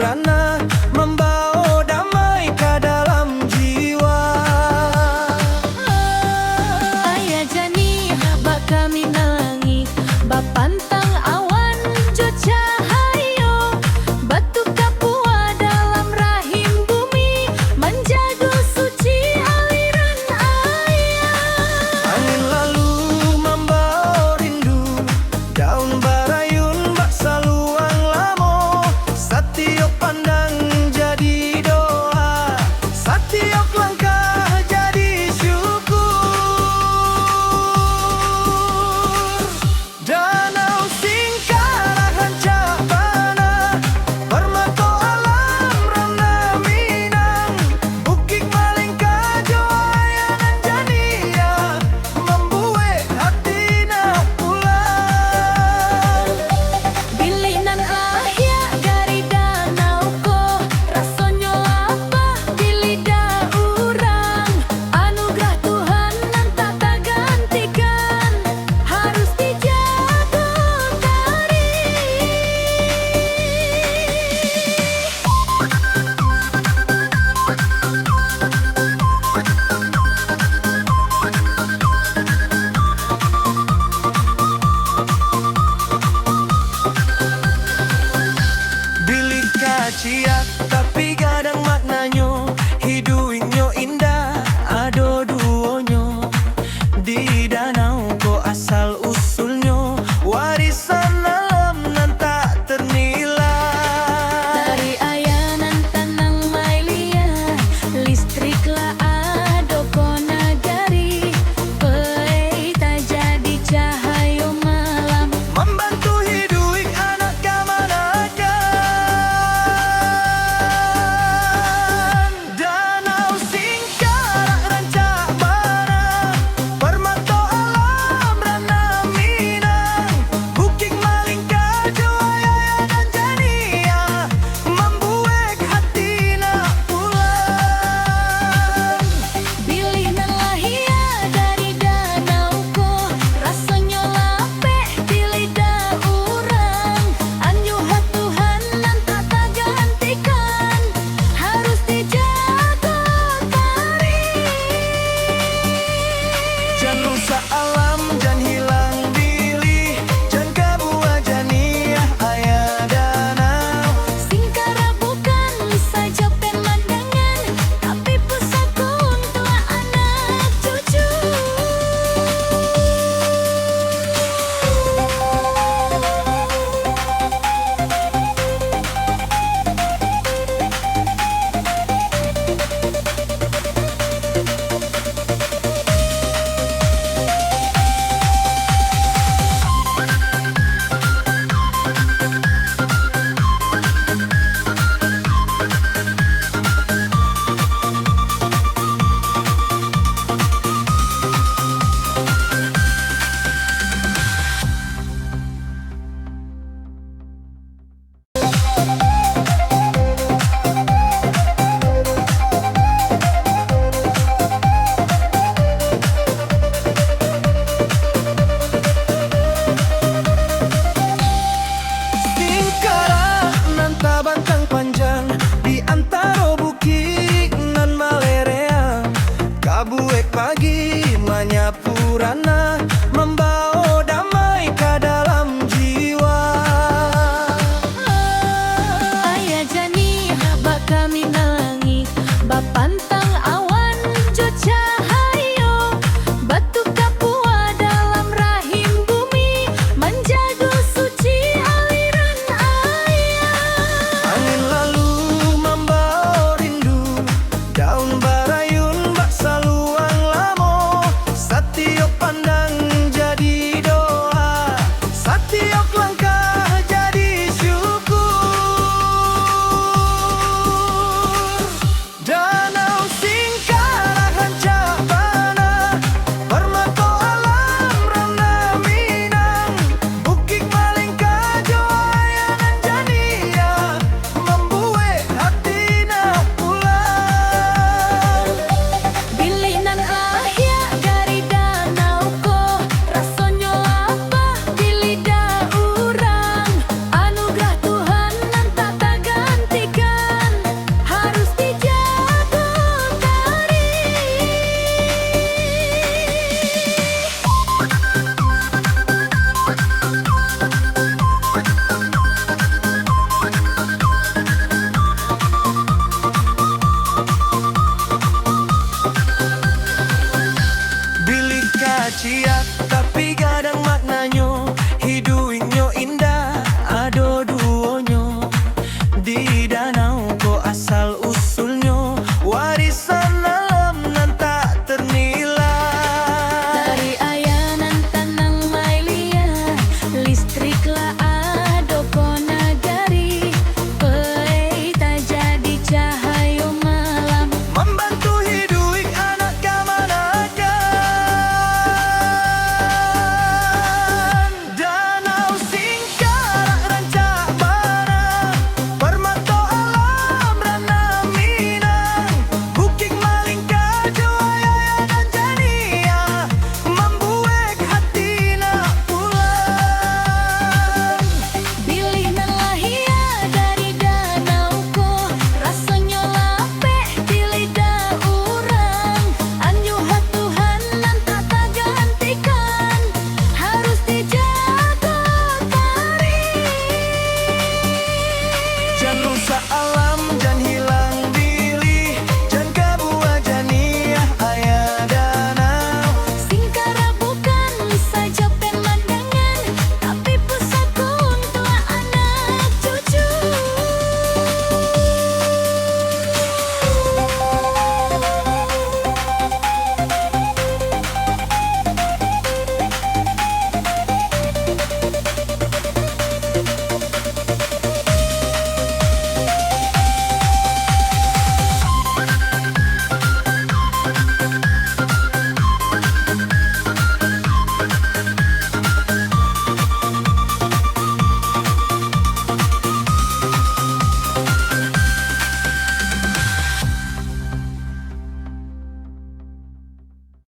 purana, membawa damai ke dalam jiwa. Ayah jani bak kami nangi, bapantang awan jo cahayo, batu kapua dalam rahim bumi, menjaga suci aliran ayah. Angin lalu membawa rindu, daun barayun bak saluang lamo, setiap pandang jadi doa, setiap langkah jadi syukur. Danau Singkarak rancak bana, permata alam rana Minang, Bukit Malingka Joaya nan jania, membuat hati nak pulang. Bilinan ahya dari danau ko, rasanya lapah di lidah urang. Anugerah Tuhan nan tak tergantikan, harus dijaga tari. Bilik kaciak tapi kadang maknanya, hidupnya indah ada duonyo. Di danau ko asal usulnya, warisan alam nan tak ternilai. Dari ayanan tanang mailia, listrik lah ado ko nagari, peita jadi cahayo malam. Membantu hidup anak kamanakan. Danau Singkarak rancak bana, permata alam rana Minang, Bukit Malingka Joaya dan jania, membuat hati nak pulang. Bilinan lahia dari danau ko, rasanya lapeh di lidah urang. Anyuhat Tuhan nan tak tergantikan, harus dijaga tari. Jangan rusak alam, jangan hilang bilih, jangan kebuah janiah ayah danau. Singkarak bukan saja pemandangan, tapi pusaka untuk anak cucu. Singkarak nan tabantang panjang, di antara bukit nan malerea, kabuek pagi manyapurana, membawa damai ke dalam jiwa. Ayah jani bak kami nangi, bapantang awan jo cahayo, batu kapua dalam rahim bumi, menjaga suci aliran ayah. Angin lalu membawa rindu, daun barayun bak saluang lamo, setiap pandang jadi doa. cia, tapi gadang maknanyo. Hiduinyo indah, ado duonyo. Di danau ko asal usulnyo, warisan alam nan tak ternilai. Dari ayanan tanang mailia, listrik la ado ko nagari. Peita jadi cahayo malam, Membantu hidup anak kamanakan. Danau Singkarak rancak barang, permata alam rana Minang. Bukit Malingka Juaya dan Jania, membuat hati nak pulang. bilih nan lahia dari danau ko. Rasanya lape di lidah urang. Anyuhat Tuhan nan tak tergantikan, harus dijaga kari. Jangan rusak alam, jangan hilang diri, jangan kebuah janiah ayah danau. Singkara bukan saja pemandangan, tapi pusaka untuk anak cucu.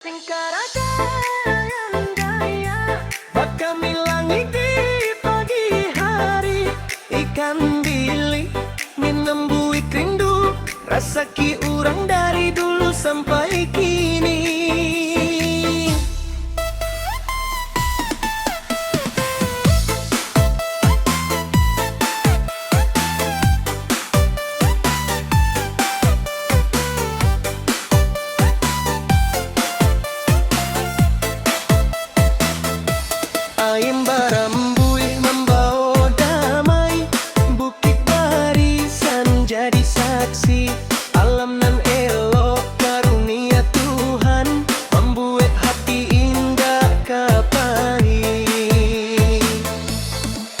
Singkarak yang gaya, bakal langit di pagi hari. Ikan bilik minum buih rindu, rasa ki urang dari dulu sampai kini. Ayam barambui membawa damai, bukit barisan jadi saksi. Alam nan elok karunia Tuhan, membuat hati indah kapai.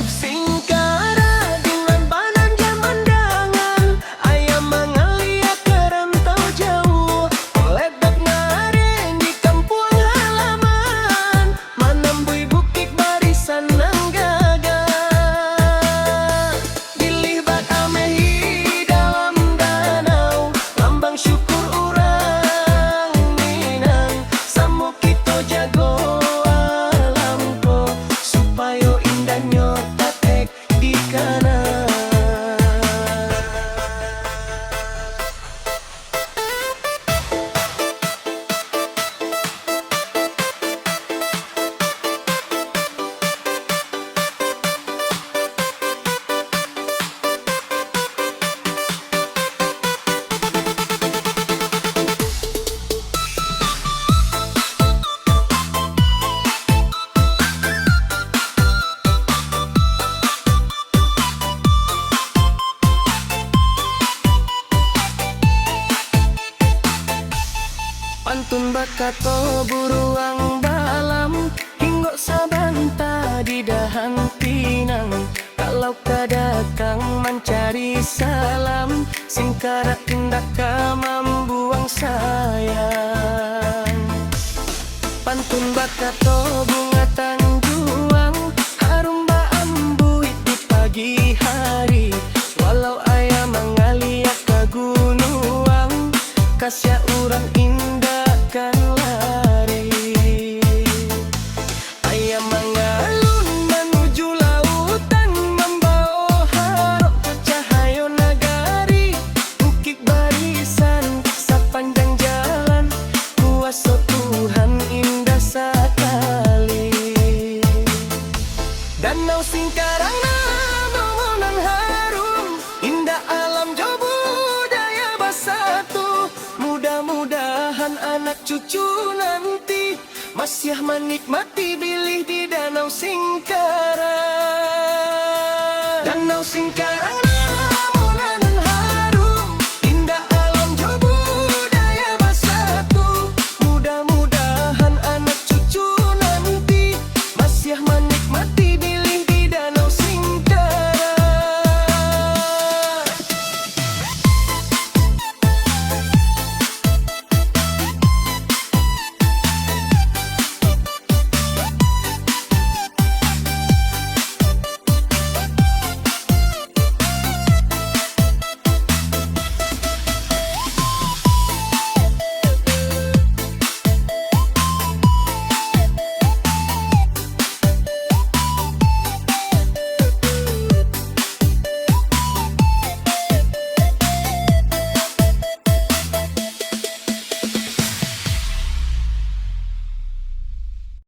Singkara dengan banan jamandangan, ayam mengalia ke rantau jauh. Ledak ngareng di kampung halaman, menembui bukit barisan nang gagah. Dilibat amehi dalam danau, lambang syukur urang Minang. Samu kita jago alam ko, supaya indahnya tatek di kanan. Pantun bakato buruang dalam, hinggo sabanta di dahan pinang. Kalau kadatang mencari salam, Singkarak tindak membuang sayang. Pantun bakato bunga tanjuang, harum baambu di pagi hari. Walau ayah mengalia ke gunung, kasih urang indah kan lari. Ayam mengalun menuju lautan, membawa harap cahaya nagari. Bukit barisan sepanjang jalan, kuasa Tuhan indah sekali. Masih menikmati bilih di Danau Singkaran. Danau Singkaran